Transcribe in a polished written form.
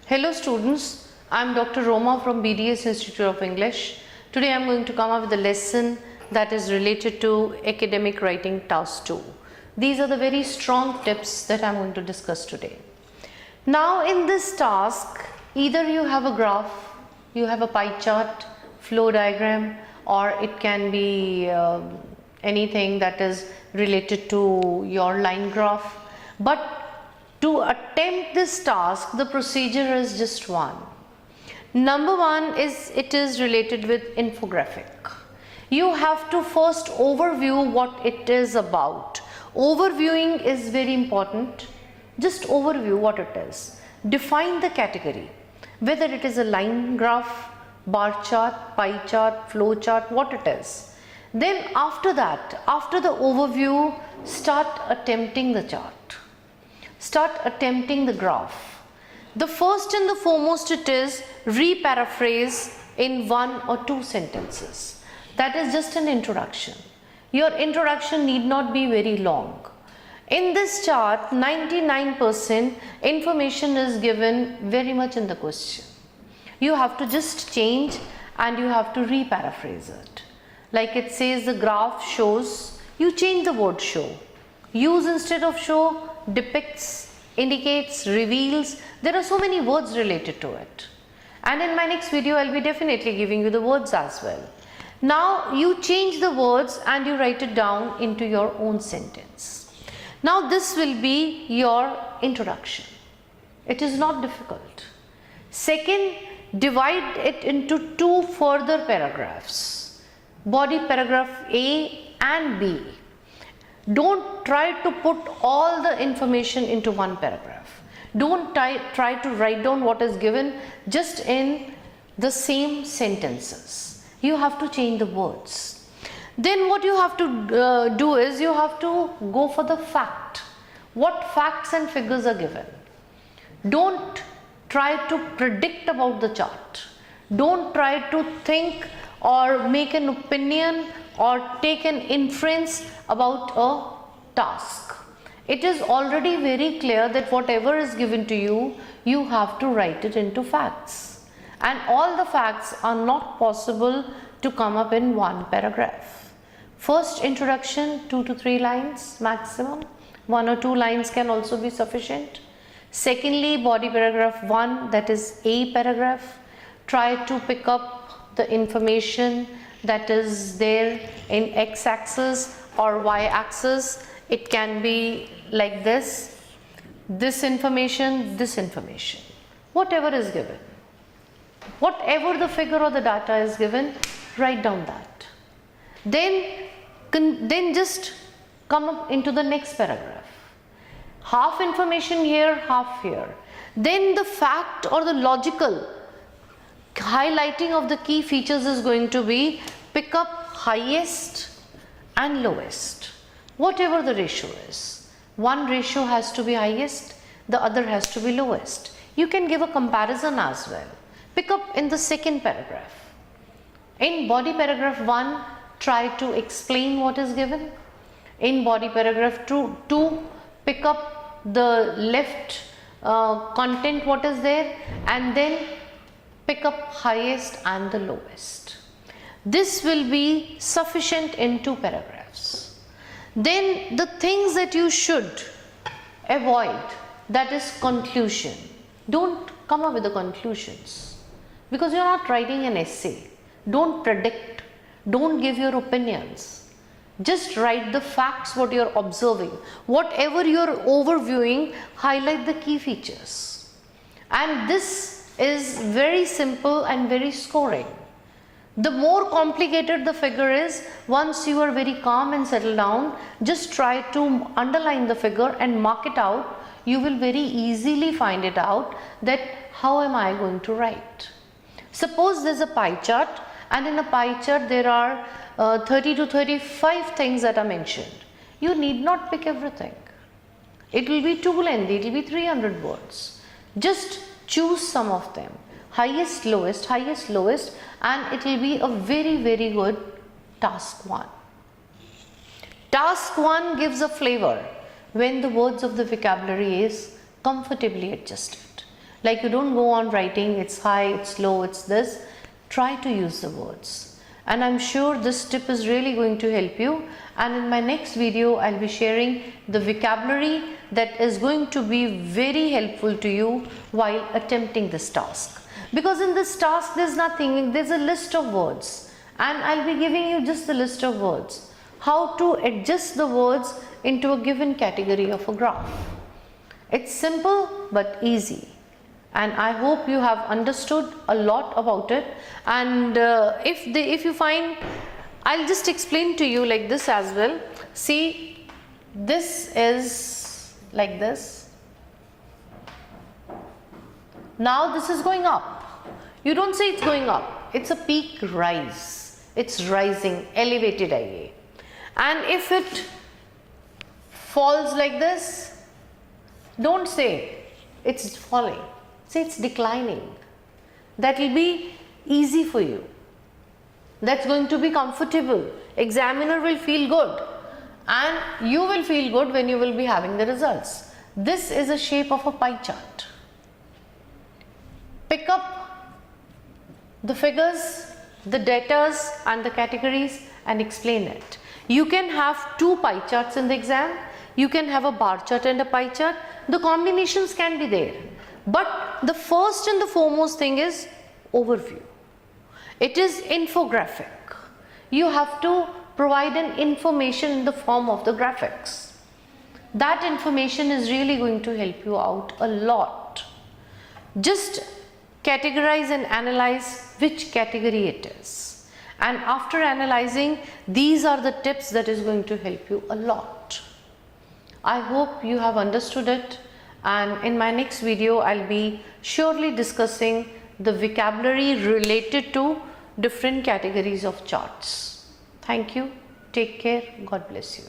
Hello students, I am Dr. Roma from BDS Institute of English. Today I am going to come up with a lesson that is related to academic writing task 2. These are the very strong tips that I am going to discuss today. Now in this task, either you have a graph, you have a pie chart, flow diagram, or it can be anything that is related to your line graph. But to attempt this task, the procedure is just one. Number one is it is related with infographic. You have to first overview what it is about. Overviewing is very important. Just overview what it is. Define the category, whether it is a line graph, bar chart, pie chart, flow chart, what it is. Then after that, after the overview, start attempting the chart. Start attempting the graph. The first and the foremost it is re-paraphrase in 1 or 2 sentences. That is just an introduction. Your introduction need not be very long. In this chart, 99% information is given very much in the question. You have to just change and you have to re-paraphrase it. Like it says the graph shows, you change the word show. Use instead of show, depicts, indicates, reveals. There are so many words related to it. And in my next video, I'll be definitely giving you the words as well. Now you change the words and you write it down into your own sentence. Now this will be your introduction. It is not difficult. Second, divide it into 2 further paragraphs. Body paragraph A and B. Don't try to put all the information into one paragraph. Don't try to write down what is given just in the same sentences. You have to change the words. Then what you have to do is you have to go for the fact. What facts and figures are given? Don't try to predict about the chart. Don't try to think or make an opinion or take an inference about a task. It is already very clear that whatever is given to you, you have to write it into facts. And all the facts are not possible to come up in one paragraph. First introduction, 2 to 3 lines maximum. 1 or 2 lines can also be sufficient. Secondly, body paragraph 1, that is A paragraph. Try to pick up the information that is there in x-axis or y-axis. It can be like this information, whatever is given, whatever the figure or the data is given, write down that. Then just come up into the next paragraph. Half information here, half here. Then the fact or the logical highlighting of the key features is going to be pick up highest and lowest, whatever the ratio is. One ratio has to be highest, the other has to be lowest. You can give a comparison as well. Pick up in the second paragraph. In body paragraph 1, try to explain what is given. In body paragraph 2, pick up the left content what is there, and then pick up highest and the lowest. This will be sufficient in 2 paragraphs. Then the things that you should avoid, that is conclusion. Don't come up with the conclusions because you are not writing an essay. Don't predict, don't give your opinions. Just write the facts, what you are observing. Whatever you are overviewing, highlight the key features. And this is very simple and very scoring. The more complicated the figure is, once you are very calm and settled down, just try to underline the figure and mark it out. You will very easily find it out that how am I going to write. Suppose there is a pie chart, and in a pie chart there are 30 to 35 things that are mentioned. You need not pick everything. It will be too lengthy, it will be 300 words. Just choose some of them, highest, lowest, and it will be a very, very good task 1. Task 1 gives a flavor when the words of the vocabulary is comfortably adjusted. Like you don't go on writing, it's high, it's low, it's this. Try to use the words. And I'm sure this tip is really going to help you. And in my next video, I'll be sharing the vocabulary that is going to be very helpful to you while attempting this task. Because in this task, there's nothing, there's a list of words. And I'll be giving you just the list of words. How to adjust the words into a given category of a graph. It's simple but easy. And I hope you have understood a lot about it. And if you find, I'll just explain to you like this as well. See, this is like this. Now this is going up. You don't say it's going up. It's a peak rise. It's rising, elevated IA. And if it falls like this, don't say it's falling. Say it's declining. That will be easy for you. That's going to be comfortable. Examiner will feel good. And you will feel good when you will be having the results. This is a shape of a pie chart. Pick up the figures, the datas and the categories and explain it. You can have two pie charts in the exam. You can have a bar chart and a pie chart. The combinations can be there. But the first and the foremost thing is overview. It is infographic. You have to provide an information in the form of the graphics. That information is really going to help you out a lot. Just categorize and analyze which category it is. And after analyzing, these are the tips that is going to help you a lot. I hope you have understood it. And in my next video, I'll be surely discussing the vocabulary related to different categories of charts. Thank you. Take care. God bless you.